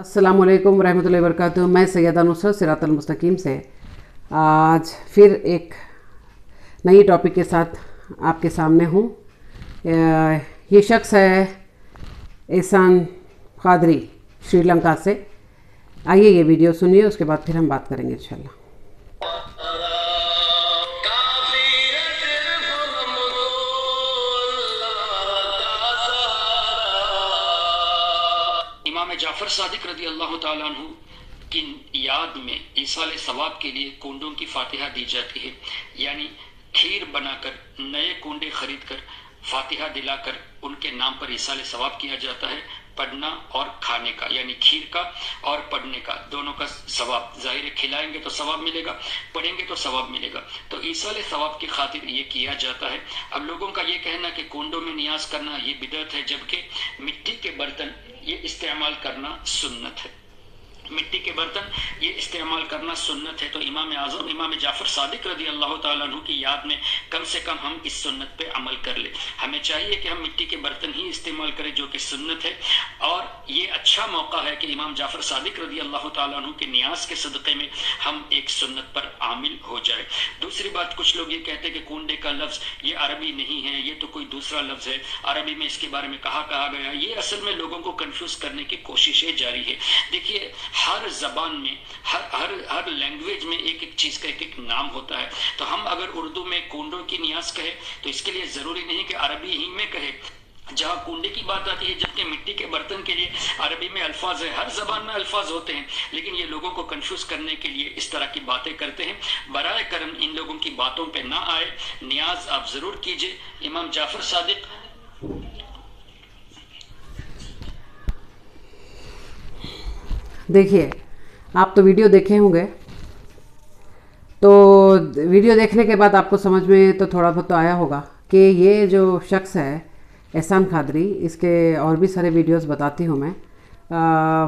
अस्सलामुअलैकुम रहमतुल्लाहि वबरकातुहू। मैं सैयदा नुसरत सिरातल मुस्तकीम से आज फिर एक नई टॉपिक के साथ आपके सामने हूँ। ये शख्स है एहसान कादरी, श्रीलंका से। आइए ये वीडियो सुनिए, उसके बाद फिर हम बात करेंगे इंशाल्लाह। इमाम जाफ़र सादिक रज़ी अल्लाह ताला अन्हु की याद में ईसाल सवाब के लिए कोंडों की फातिहा दी जाती है, यानी खीर बनाकर नए कोंडे खरीद कर फातिहा दिलाकर उनके नाम पर ईसाल सवाब किया जाता है। पढ़ना और खाने का, यानी खीर का और पढ़ने का, दोनों का सवाब। जाहिर है खिलाएंगे तो सवाब मिलेगा, पढ़ेंगे तो सवाब मिलेगा। तो ईसाल सवाब की खातिर ये किया जाता है। अब लोगों का ये कहना कि कोंडों में नियाज करना ये बिदअत है, जबकि मिट्टी के बर्तन ये इस्तेमाल करना सुन्नत है। मिट्टी के बर्तन ये इस्तेमाल करना सुन्नत है। तो इमाम आज़म इमाम जाफ़र सादिक रज़ी अल्लाह ताला अन्हु की याद में कम से कम हम इस सुन्नत पे अमल कर ले। हमें चाहिए कि हम मिट्टी के बर्तन ही इस्तेमाल करें, जो कि सुन्नत है। और ये अच्छा मौका है कि इमाम जाफ़र सादिक रज़ी अल्लाह ताला अन्हु के नियाज के सदक़े में हम एक सुन्नत पर आमिल हो जाए। दूसरी बात, कुछ लोग ये कहते हैं कि कोंडे का लफ्ज़ ये अरबी नहीं है, ये तो कोई दूसरा लफ्ज़ है, अरबी में इसके बारे में कहा गया। ये असल में लोगों को कन्फ्यूज़ करने की कोशिशें जारी है। देखिए, हर जबान में हर लैंग्वेज में एक एक चीज का एक एक नाम होता है। तो हम अगर उर्दू में कोंडों की नियाज कहे तो इसके लिए जरूरी नहीं कि अरबी ही में कहे। जहाँ कोंडे की बात आती है, जबकि मिट्टी के बर्तन के लिए अरबी में अल्फाज है, हर जबान में अल्फाज होते हैं, लेकिन ये लोगों को कंफ्यूज करने के लिए इस तरह की बातें करते हैं। बराए करम इन लोगों की बातों पे ना आए, नियाज आप जरूर कीजिए। इमाम जाफर सादिक देखिए, आप तो वीडियो देखे होंगे, तो वीडियो देखने के बाद आपको समझ में तो थोड़ा बहुत तो आया होगा कि ये जो शख्स है एहसान कादरी, इसके और भी सारे वीडियोस बताती हूँ मैं,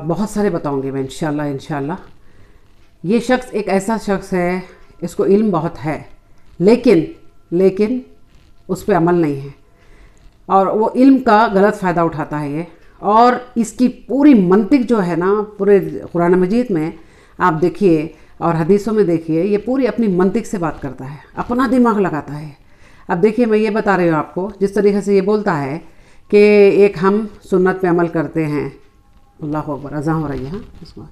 बहुत सारे बताऊँगी मैं इंशाल्लाह। ये शख्स एक ऐसा शख्स है, इसको इल्म बहुत है, लेकिन उस पर अमल नहीं है, और वो इल्म का गलत फ़ायदा उठाता है ये। और इसकी पूरी मंतिक जो है ना, पूरे कुरान मजीद में आप देखिए और हदीसों में देखिए, ये पूरी अपनी मंतिक से बात करता है, अपना दिमाग लगाता है। अब देखिए, मैं ये बता रही हूँ आपको, जिस तरीके से ये बोलता है कि एक हम सुन्नत पे अमल करते हैं। अल्लाह अकबर, अज़ान हो रही है। हाँ,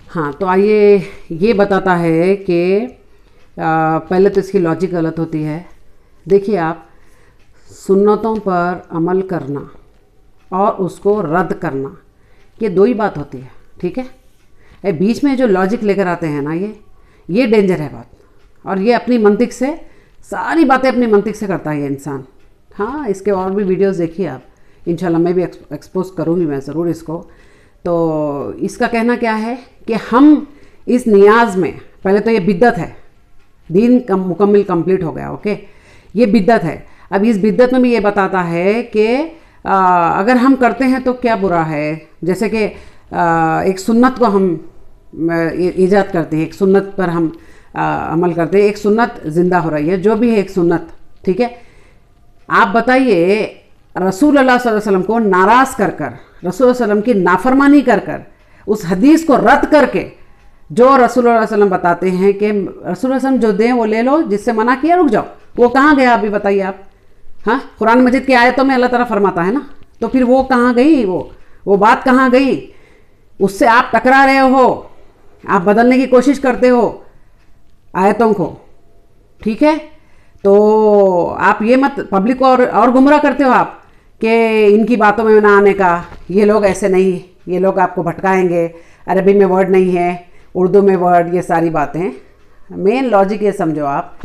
हाँ, तो आइए ये बताता है कि पहले तो इसकी लॉजिक गलत होती है। देखिए, आप सुन्नतों पर अमल करना और उसको रद्द करना, ये दो ही बात होती है, ठीक है। बीच में जो लॉजिक लेकर आते हैं ना, ये डेंजर है बात। और ये अपनी मंतिक से सारी बातें अपनी मंतिक से करता है ये इंसान। हाँ, इसके और भी वीडियोस देखिए आप, इंशाल्लाह मैं भी एक्सपोज करूँगी मैं ज़रूर इसको। तो इसका कहना क्या है कि हम इस नियाज में, पहले तो ये बिद्दत है, दीन मुकम्मल कंप्लीट हो गया, ओके, ये बिद्दत है। अब इस बिद्दत में भी ये बताता है कि अगर हम करते हैं तो क्या बुरा है। जैसे कि एक सुन्नत को हम ईजाद करते हैं, एक सुन्नत पर हम अमल करते हैं, एक सुन्नत ज़िंदा हो रही है, जो भी है एक सुन्नत, ठीक है। आप बताइए, रसूल अल्लाह सल्लल्लाहु अलैहि वसल्लम को नाराज़ कर कर, रसूल सल्लल्लाहु अलैहि वसल्लम की नाफरमानी कर कर, उस हदीस को रद्द करके, जो रसूल सल्लल्लाहु अलैहि वसल्लम बताते हैं कि रसूल सल्लल्लाहु अलैहि वसल्लम जो दें वो ले लो, जिससे मना किया रुक जाओ, वो कहाँ गया अभी बताइए आप। हाँ, कुरान मजीद की आयतों में अल्लाह ताला फरमाता है ना, तो फिर वो कहाँ गई, वो बात कहाँ गई। उससे आप टकरा रहे हो, आप बदलने की कोशिश करते हो आयतों को, ठीक है। तो आप ये मत पब्लिक को और गुमराह करते हो आप कि इनकी बातों में ना आने का, ये लोग ऐसे नहीं, ये लोग आपको भटकाएंगे, अरबी में वर्ड नहीं है, उर्दू में वर्ड, ये सारी बातें। मेन लॉजिक ये समझो आप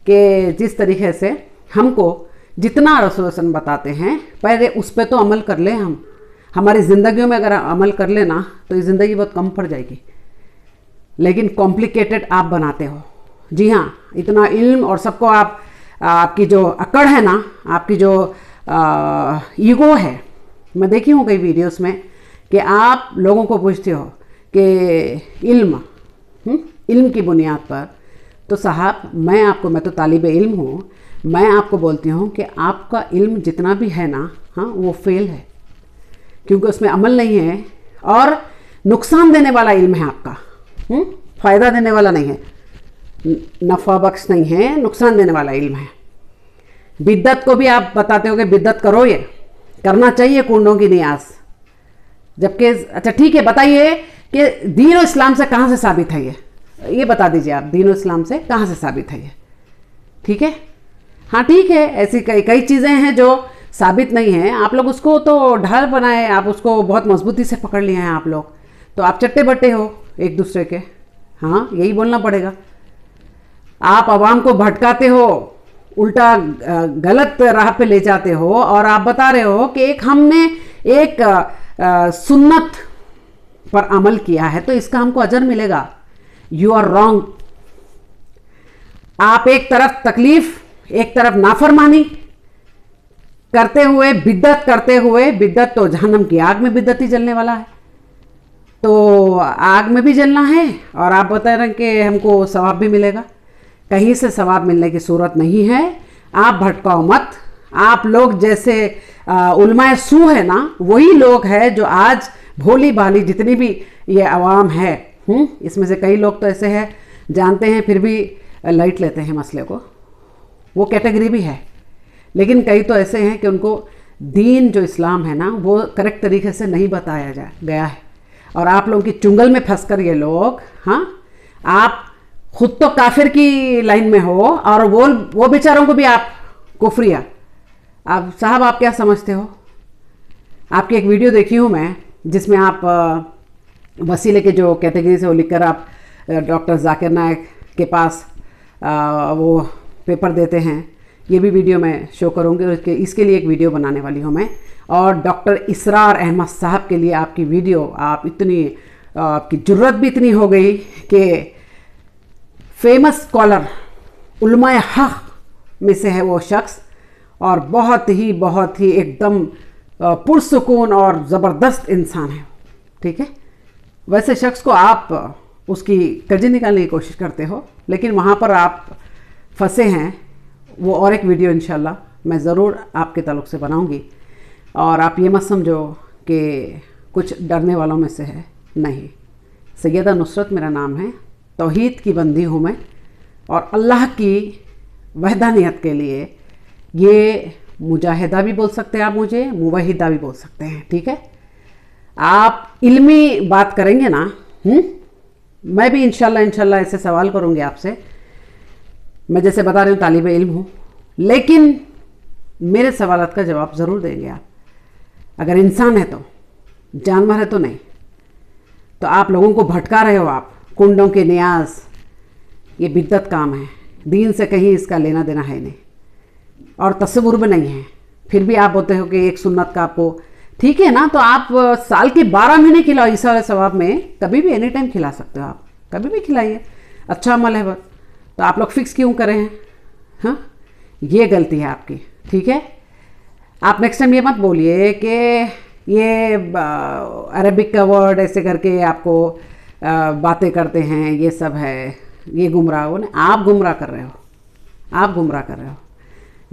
कि जिस तरीके से हमको जितना रसूल वसल्लम बताते हैं, पहले उस पर तो अमल कर ले। हम हमारी ज़िंदगियों में अगर अमल कर लेना तो ये ज़िंदगी बहुत कम पड़ जाएगी, लेकिन कॉम्प्लिकेटेड आप बनाते हो। जी हाँ, इतना इल्म और सबको आपकी जो अकड़ है ना, आपकी जो ईगो है, मैं देखी हूँ कई वीडियोस में कि आप लोगों को पूछते हो कि इल्म की बुनियाद पर, तो साहब मैं तो तालिब इल्म हूँ, मैं आपको बोलती हूँ कि आपका इल्म जितना भी है ना, हाँ, वो फेल है। क्योंकि उसमें अमल नहीं है और नुकसान देने वाला इल्म है आपका, फ़ायदा देने वाला नहीं है, नफ़ा बख्श नहीं है, नुकसान देने वाला इल्म है। बिद्दत को भी आप बताते हो कि बिद्दत करो, ये करना चाहिए कुंडों की नियाज, जबकि अच्छा ठीक है, बताइए कि दीन और इस्लाम से कहाँ से साबित है ये बता दीजिए आप, दीन और इस्लाम से कहाँ से साबित है ये? ठीक है, हाँ ठीक है, ऐसी कई चीज़ें हैं जो साबित नहीं है, आप लोग उसको तो ढाल बनाए, आप उसको बहुत मजबूती से पकड़ लिए हैं आप लोग, तो आप चट्टे बट्टे हो एक दूसरे के। हाँ, यही बोलना पड़ेगा। आप आवाम को भटकाते हो, उल्टा गलत राह पे ले जाते हो, और आप बता रहे हो कि हमने एक सुन्नत पर अमल किया है तो इसका हमको अजर मिलेगा। You are wrong. आप एक तरफ तकलीफ, एक तरफ नाफरमानी करते हुए, बिद्दत करते हुए, बिद्दत तो जहन्नम की आग में बिद्दत ही जलने वाला है, तो आग में भी जलना है, और आप बता रहे हैं कि हमको सवाब भी मिलेगा। कहीं से सवाब मिलने की सूरत नहीं है, आप भटकाओ मत। आप लोग जैसे उलमाए सू है ना, वही लोग हैं जो आज भोली भाली जितनी भी ये आवाम है, इसमें से कई लोग तो ऐसे हैं जानते हैं फिर भी लाइट लेते हैं मसले को, वो कैटेगरी भी है, लेकिन कई तो ऐसे हैं कि उनको दीन जो इस्लाम है ना वो करेक्ट तरीके से नहीं बताया गया है, और आप लोगों की चुंगल में फंसकर ये लोग, हाँ, आप खुद तो काफिर की लाइन में हो और वो बेचारों को भी आप कुफरिया। आप साहब, आप क्या समझते हो? आपकी एक वीडियो देखी हूँ मैं जिसमें आप वसीले के जो कैटेगरी से वो लिखकर आप डॉक्टर जाकिर नायक के पास वो पेपर देते हैं, ये भी वीडियो मैं शो करूँगी, और इसके लिए एक वीडियो बनाने वाली हूँ मैं। और डॉक्टर इसरार अहमद साहब के लिए आपकी वीडियो, आप इतनी आपकी जुर्रत भी इतनी हो गई कि फेमस स्कॉलर उलमाए हक़ में से है वो शख्स, और बहुत ही एकदम पुरसुकून और ज़बरदस्त इंसान है, ठीक है। वैसे शख्स को आप उसकी कजी निकालने की कोशिश करते हो, लेकिन वहाँ पर आप फंसे हैं। वो और एक वीडियो इंशाल्लाह मैं ज़रूर आपके ताल्लुक़ से बनाऊंगी, और आप ये मत समझो कि कुछ डरने वालों में से है, नहीं। सैयदा नुसरत मेरा नाम है, तौहीद की बंदी हूँ मैं, और अल्लाह की वहदानियत के लिए ये मुजाहिदा भी बोल सकते हैं आप मुझे, मुवहिदा भी बोल सकते हैं, ठीक है। आप इल्मी बात करेंगे ना, मैं भी इंशाल्लाह ऐसे सवाल करूँगी आपसे। मैं जैसे बता रही हूँ तालिब इल्म हूँ, लेकिन मेरे सवालात का जवाब ज़रूर देंगे आप। अगर इंसान है तो, जानवर है तो नहीं। तो आप लोगों को भटका रहे हो आप, कुंडों के नियाज, ये बिद्दत काम है, दीन से कहीं इसका लेना देना है नहीं, और तस्वुर भी नहीं है। फिर भी आप बोलते हो कि एक सुन्नत का आपको, ठीक है ना, तो आप साल के 12 महीने खिलाओ, इस वाले सवाब में कभी भी एनी टाइम खिला सकते हो आप, कभी भी खिलाइए, अच्छा अमल है। बस तो आप लोग फिक्स क्यों करें हैं? हाँ, ये गलती है आपकी, ठीक है। आप नेक्स्ट टाइम ये मत बोलिए कि ये अरबिक का वर्ड ऐसे करके आपको बातें करते हैं, ये सब है, ये गुमराह हो ना, आप गुमराह कर रहे हो, आप गुमराह कर रहे हो।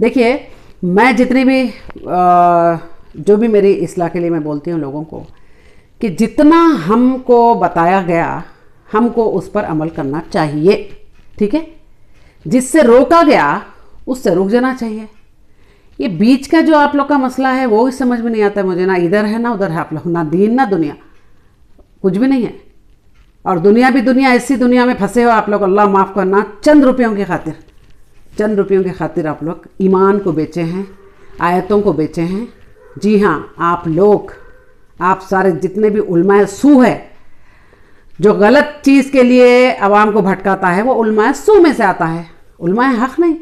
देखिए, मैं जितनी भी जो भी मेरी इस्लाह के लिए मैं बोलती हूँ लोगों को कि जितना हमको बताया गया हमको उस पर अमल करना चाहिए, ठीक है। जिससे रोका गया उससे रुक जाना चाहिए। ये बीच का जो आप लोग का मसला है वो ही समझ में नहीं आता है मुझे, ना इधर है ना उधर है आप लोग, ना दीन ना दुनिया, कुछ भी नहीं है। और दुनिया भी दुनिया, ऐसी दुनिया में फंसे हो आप लोग, अल्लाह माफ़ करना, चंद रुपयों की खातिर, चंद रुपयों की खातिर आप लोग ईमान को बेचे हैं, आयतों को बेचे हैं। जी हाँ, आप लोग, आप सारे जितने भी उलमाए सू है, जो गलत चीज़ के लिए आवाम को भटकाता है वो उलमाए सू में से आता है, उलमाए हक़ नहीं।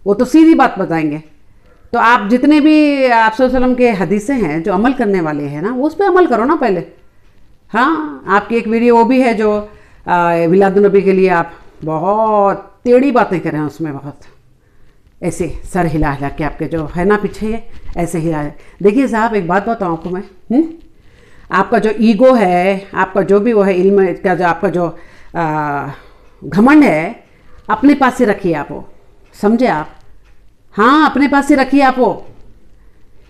वो तो सीधी बात बताएंगे। तो आप जितने भी आप सल्लल्लाहु अलैहि वसल्लम के हदीसें हैं जो अमल करने वाले हैं ना, वो उस पर अमल करो ना पहले। हाँ, आपकी एक वीडियो वो भी है जो विलादुन्नबी के लिए आप बहुत टेढ़ी बातें कर रहे हैं, उसमें बहुत ऐसे सर हिला हिला के आपके जो है ना पीछे ये ऐसे हिला। देखिए साहब, एक बात बताऊँ आपको मैं, आपका जो ईगो है, आपका जो भी वो है इल्म का, जो आपका जो घमंड है, अपने पास से रखिए आप, वो समझे आप। हाँ, अपने पास से रखिए आप। वो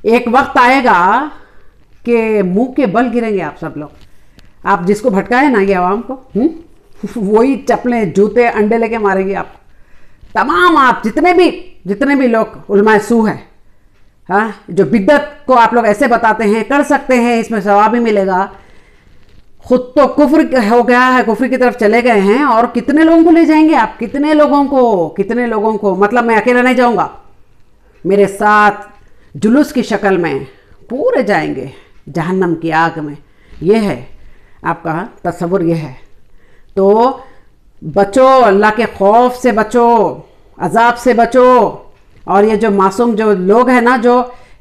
एक वक्त आएगा के मुंह के बल गिरेंगे आप सब लोग। आप जिसको भटकाए ना ये आवाम को, वही चप्पलें जूते अंडे लेके मारेंगे आपको। तमाम आप जितने भी लोग उलमाए सू है, हाँ, जो बिद्दत को आप लोग ऐसे बताते हैं कर सकते हैं, इसमें सवाब भी मिलेगा, खुद तो कुफ्र हो गया है, कुफ्र की तरफ चले गए हैं, और कितने लोगों को ले जाएंगे आप? कितने लोगों को मतलब मैं अकेला नहीं जाऊंगा, मेरे साथ जुलूस की शक्ल में पूरे जाएंगे जहन्नम की आग में। ये है आपका तस्वुर, ये है। तो बचो, अल्लाह के खौफ से बचो, अजाब से बचो। और ये जो मासूम जो लोग हैं ना, जो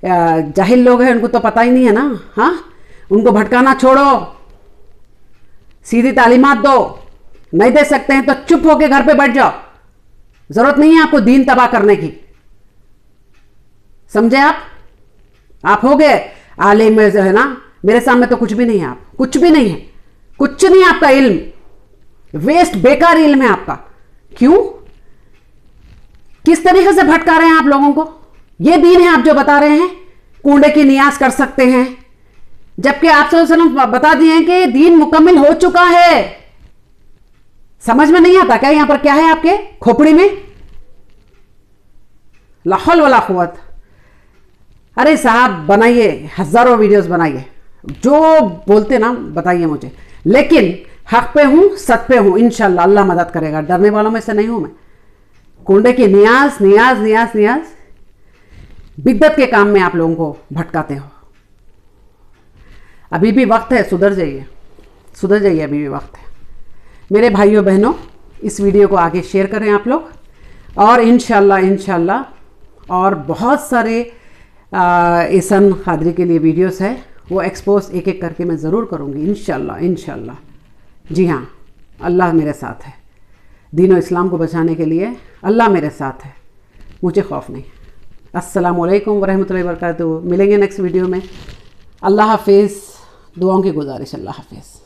जाहिल लोग हैं, उनको तो पता ही नहीं है ना, हाँ, उनको भटकाना छोड़ो, सीधी तालीमात दो। नहीं दे सकते हैं तो चुप होके घर पे बैठ जाओ, जरूरत नहीं है आपको दीन तबाह करने की, समझे आप हो गए आलिम जो है ना, मेरे सामने तो कुछ भी नहीं है, आप कुछ भी नहीं है, कुछ नहीं आपका इल्म वेस्ट, बेकार इल्म है आपका। क्यों, किस तरीके से भटका रहे हैं आप लोगों को? ये दीन है आप जो बता रहे हैं कूड़े की नियाज कर सकते हैं, जबकि आप सल्लल्लाहु अलैहि वसल्लम बता दिए हैं कि दीन मुकम्मिल हो चुका है। समझ में नहीं आता क्या यहां पर क्या है आपके खोपड़ी में? ला हौल वला कुव्वत। अरे साहब बनाइए, हजारों वीडियोस बनाइए, जो बोलते ना बताइए मुझे, लेकिन हक पे हूं, सच पे हूं, इंशाल्लाह अल्लाह मदद करेगा। डरने वालों में से नहीं हूं मैं। कुंडे की नियाज बिद्दत के काम में आप लोगों को भटकाते हो। अभी भी वक्त है, सुधर जाइए, अभी भी वक्त है। मेरे भाइयों बहनों, इस वीडियो को आगे शेयर करें आप लोग, और इंशाल्लाह और बहुत सारे एहसन कादरी के लिए वीडियोस है, वो एक्सपोज एक एक करके मैं ज़रूर करूँगी इंशाल्लाह। जी हाँ, अल्लाह मेरे साथ है, दीन इस्लाम को बचाने के लिए अल्लाह मेरे साथ है, मुझे खौफ नहीं। अस्सलामु अलैकुम वरहमतुल्लाहि वबरकातुहू। मिलेंगे नेक्स्ट वीडियो में। अल्लाह हाफिज़। दुआओं की गुजारिश, अल्लाह हाफिज़।